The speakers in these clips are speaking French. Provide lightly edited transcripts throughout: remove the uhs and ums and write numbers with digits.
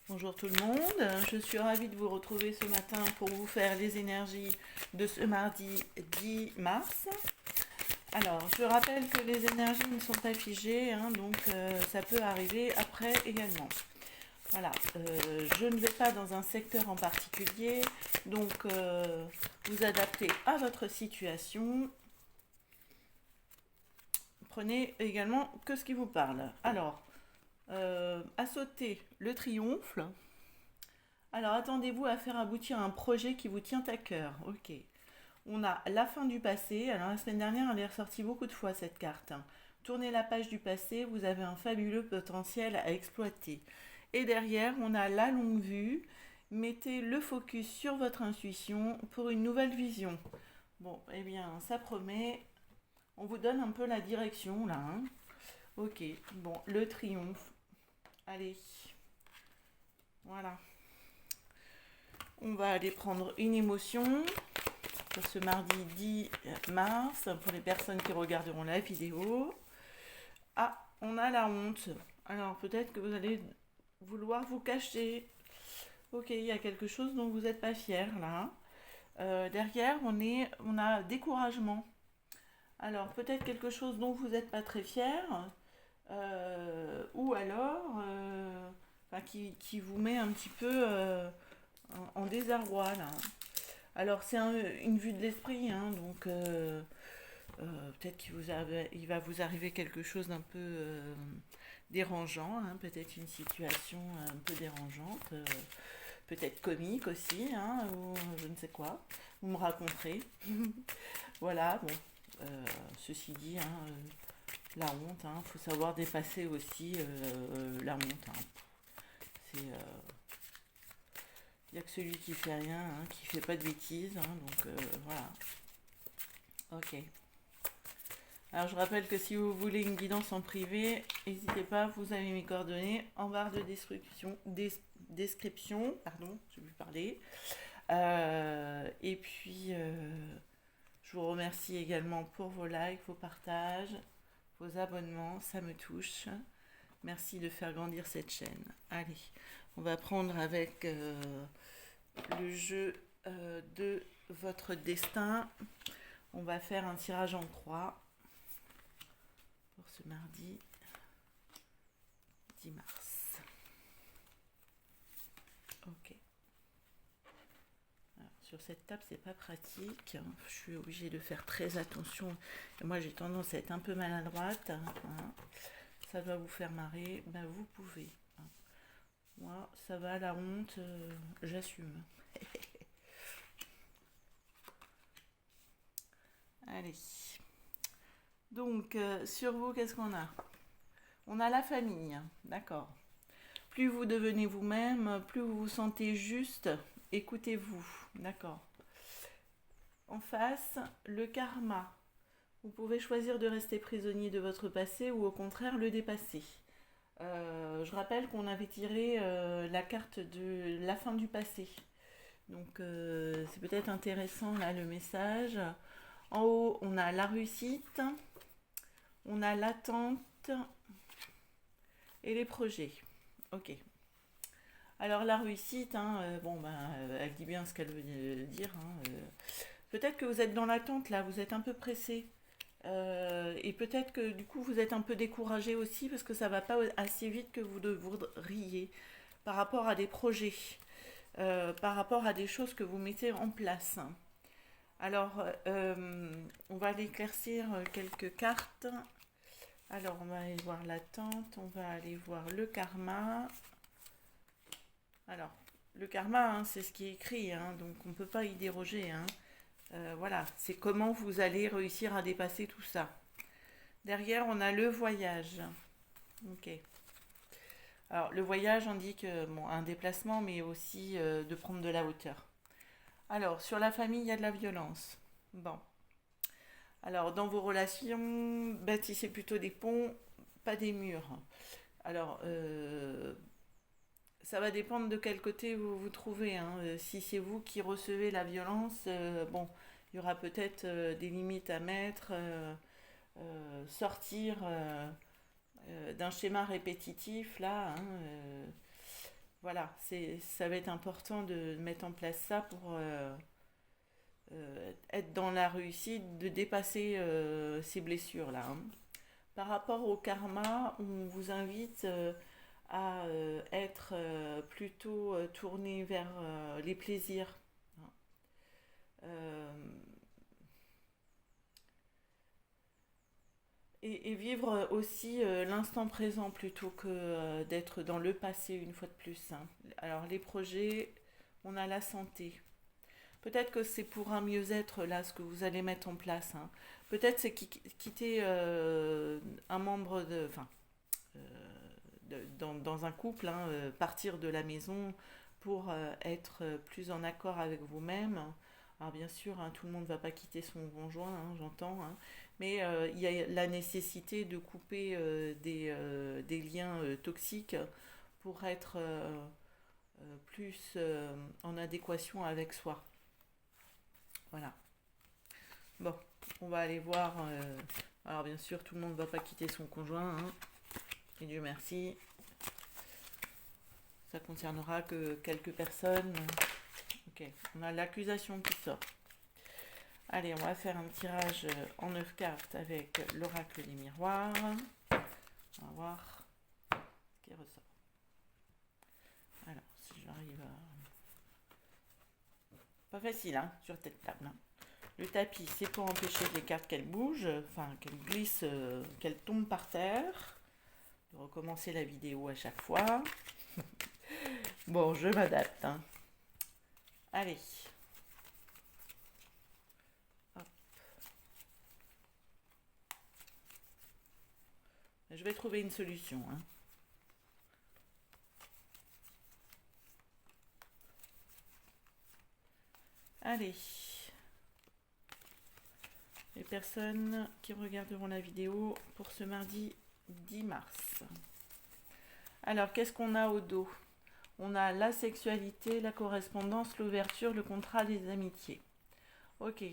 Bonjour tout le monde, je suis ravie de vous retrouver ce matin pour vous faire les énergies de ce mardi 10 mars. Alors, je rappelle que les énergies ne sont pas figées, hein, donc ça peut arriver après également. Voilà, je ne vais pas dans un secteur en particulier, donc vous adaptez à votre situation. Prenez également que ce qui vous parle. Alors, à sauter le triomphe. Alors, attendez-vous à faire aboutir un projet qui vous tient à cœur. Ok. On a la fin du passé. Alors, la semaine dernière, elle est ressortie beaucoup de fois cette carte. Tournez la page du passé, vous avez un fabuleux potentiel à exploiter. Et derrière, on a la longue vue. Mettez le focus sur votre intuition pour une nouvelle vision. Bon, eh bien, ça promet. On vous donne un peu la direction là, hein. Ok, bon, le triomphe. Allez, voilà. On va aller prendre une émotion pour ce mardi 10 mars, pour les personnes qui regarderont la vidéo. Ah, on a la honte. Alors peut-être que vous allez vouloir vous cacher. Ok, il y a quelque chose dont vous n'êtes pas fier là. Derrière, on a découragement. Alors peut-être quelque chose dont vous n'êtes pas très fier, ou alors enfin, qui vous met un petit peu en désarroi là. Alors c'est une vue de l'esprit, hein, donc peut-être il va vous arriver quelque chose d'un peu dérangeant, hein, peut-être une situation un peu dérangeante, peut-être comique aussi, hein, ou je ne sais quoi. Vous me raconterez. Voilà, bon. Ceci dit, hein, la honte, il faut savoir dépasser aussi la honte. Hein. C'est il n'y a que celui qui fait rien, hein, qui fait pas de bêtises, hein, donc voilà. Ok. Alors je rappelle que si vous voulez une guidance en privé, n'hésitez pas, vous avez mes coordonnées en barre de description, pardon, je vais plus parler. Et puis je vous remercie également pour vos likes, vos partages, vos abonnements, ça me touche. Merci de faire grandir cette chaîne. Allez, on va prendre avec le jeu de votre destin. On va faire un tirage en 3 pour ce mardi 10 mars. Ok. Alors, sur cette table, c'est pas pratique. Je suis obligée de faire très attention. Et moi, j'ai tendance à être un peu maladroite. Hein. Ça doit vous faire marrer. Ben, vous pouvez. Hein. Moi, ça va, la honte, j'assume. Allez. Donc, sur vous, qu'est-ce qu'on a? On a la famille, d'accord. Plus vous devenez vous-même, plus vous vous sentez juste, écoutez-vous, d'accord. En face, le karma. Vous pouvez choisir de rester prisonnier de votre passé ou au contraire le dépasser. Je rappelle qu'on avait tiré la carte de la fin du passé. Donc c'est peut-être intéressant là le message. En haut, on a la réussite, on a l'attente et les projets. Ok. Alors la réussite, hein, bon ben, elle dit bien ce qu'elle veut dire. Hein, peut-être que vous êtes dans l'attente là, vous êtes un peu pressé. Et peut-être que du coup vous êtes un peu découragé aussi parce que ça va pas assez vite que vous devriez par rapport à des projets, par rapport à des choses que vous mettez en place. Alors, on va aller éclaircir quelques cartes. Alors, on va aller voir l'attente, on va aller voir le karma. Alors, le karma, hein, c'est ce qui est écrit, hein, donc on ne peut pas y déroger. Hein. Voilà, c'est comment vous allez réussir à dépasser tout ça. Derrière, on a le voyage. Ok. Alors, le voyage indique bon, un déplacement, mais aussi de prendre de la hauteur. Alors, sur la famille, il y a de la violence. Bon. Alors, dans vos relations, bâtissez plutôt des ponts, pas des murs. Alors, ça va dépendre de quel côté vous vous trouvez. Hein. Si c'est vous qui recevez la violence, bon, il y aura peut-être des limites à mettre, sortir d'un schéma répétitif, là. Hein, voilà, ça va être important de mettre en place ça pour être dans la réussite, de dépasser ces blessures-là, hein. Par rapport au karma, on vous invite à être plutôt tourné vers les plaisirs, hein. Euh, et vivre aussi l'instant présent plutôt que d'être dans le passé une fois de plus, hein. Alors les projets, on a la santé. Peut-être que c'est pour un mieux-être là ce que vous allez mettre en place, hein. Peut-être c'est quitter un membre de, enfin, euh, dans un couple, hein, partir de la maison pour être plus en accord avec vous-même. Alors bien sûr, hein, tout le monde ne va pas quitter son conjoint, hein, j'entends, hein, mais il y a la nécessité de couper des liens toxiques pour être plus en adéquation avec soi. Voilà. Bon, on va aller voir. Alors bien sûr, tout le monde ne va pas quitter son conjoint, hein, et Dieu merci. Ça concernera que quelques personnes. Ok, on a l'accusation qui sort. Allez, on va faire un tirage en 9 cartes avec l'oracle des miroirs. On va voir ce qui ressort. Alors, si j'arrive à... Pas facile, hein, sur cette table, hein. Le tapis, c'est pour empêcher les cartes qu'elles bougent, enfin qu'elles glissent, qu'elles tombent par terre. De recommencer la vidéo à chaque fois. Bon, je m'adapte, hein. Allez. Hop. Je vais trouver une solution, hein. Allez. Les personnes qui regarderont la vidéo pour ce mardi 10 mars. Alors, qu'est-ce qu'on a au dos? On a la sexualité, la correspondance, l'ouverture, le contrat, les amitiés. Ok.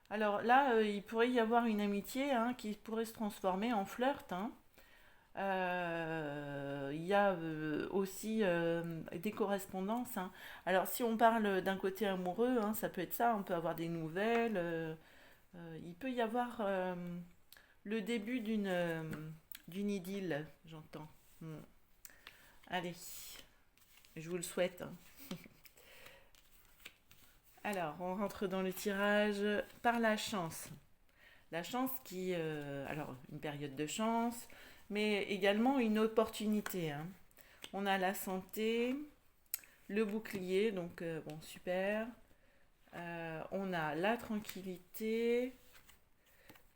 Alors là, il pourrait y avoir une amitié, hein, qui pourrait se transformer en flirt, hein. Il y a aussi des correspondances, hein. Alors si on parle d'un côté amoureux, hein, ça peut être ça, on peut avoir des nouvelles. Il peut y avoir le début d'une idylle, j'entends. Mm. Allez, je vous le souhaite, hein. Alors, on rentre dans le tirage par la chance. La chance qui... alors, une période de chance, mais également une opportunité, hein. On a la santé, le bouclier, donc bon, super. On a la tranquillité,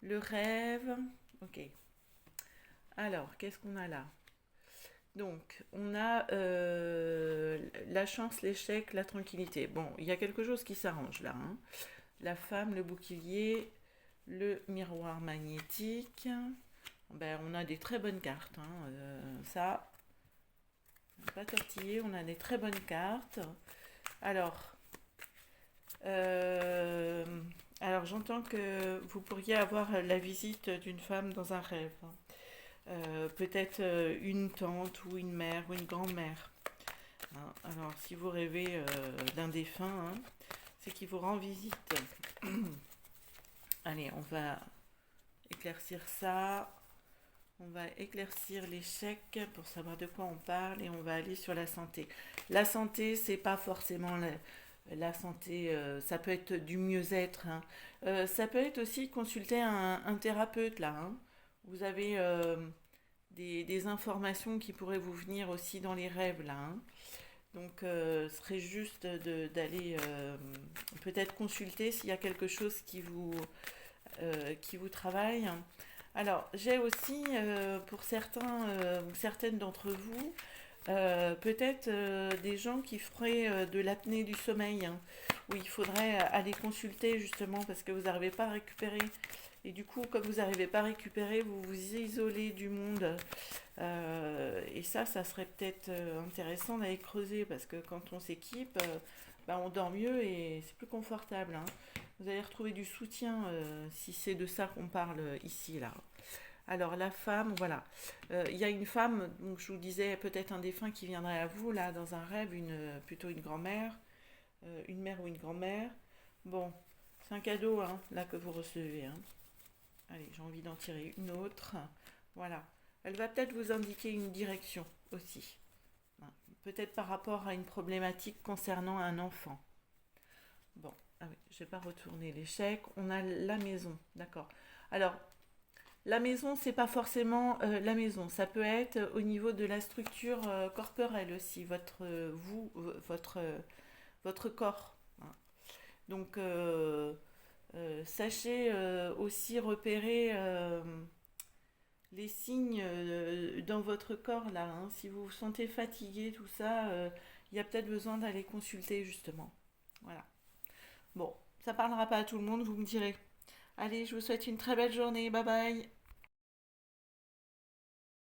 le rêve. Ok. Alors, qu'est-ce qu'on a là? Donc, on a la chance, l'échec, la tranquillité. Bon, il y a quelque chose qui s'arrange là, hein. La femme, le bouclier, le miroir magnétique. Ben, on a des très bonnes cartes, hein. Ça, pas tortillé, on a des très bonnes cartes. Alors, euh, alors j'entends que vous pourriez avoir la visite d'une femme dans un rêve, hein. Peut-être une tante ou une mère ou une grand-mère, hein. Alors, si vous rêvez d'un défunt, hein, c'est qu'il vous rend visite. Allez, on va éclaircir ça. On va éclaircir l'échec pour savoir de quoi on parle et on va aller sur la santé. La santé, c'est pas forcément la santé, ça peut être du mieux-être, hein. Ça peut être aussi consulter un thérapeute là, hein. Vous avez des informations qui pourraient vous venir aussi dans les rêves là, hein. Donc, ce serait juste d'aller peut-être consulter s'il y a quelque chose qui vous travaille. Alors, j'ai aussi, pour certains ou certaines d'entre vous, peut-être des gens qui feraient de l'apnée du sommeil, hein, où il faudrait aller consulter justement parce que vous n'arrivez pas à récupérer. Et du coup, comme vous n'arrivez pas à récupérer, vous vous isolez du monde. Et ça serait peut-être intéressant d'aller creuser parce que quand on s'équipe, bah, on dort mieux et c'est plus confortable, hein. Vous allez retrouver du soutien si c'est de ça qu'on parle ici, là. Alors la femme, voilà. Il y a une femme, donc je vous disais peut-être un défunt qui viendrait à vous, là, dans un rêve, plutôt une grand-mère, une mère ou une grand-mère. Bon, c'est un cadeau, hein, là, que vous recevez, hein. Allez, j'ai envie d'en tirer une autre. Voilà. Elle va peut-être vous indiquer une direction aussi. Hein. Peut-être par rapport à une problématique concernant un enfant. Bon, ah oui, je vais pas retourner l'échec. On a la maison, d'accord. Alors, la maison, c'est pas forcément la maison. Ça peut être au niveau de la structure corporelle aussi, votre corps. Hein. Donc, sachez aussi repérer les signes dans votre corps là. Hein. Si vous vous sentez fatigué, tout ça, il y a peut-être besoin d'aller consulter justement. Voilà. Bon, ça parlera pas à tout le monde, vous me direz. Allez, je vous souhaite une très belle journée. Bye bye.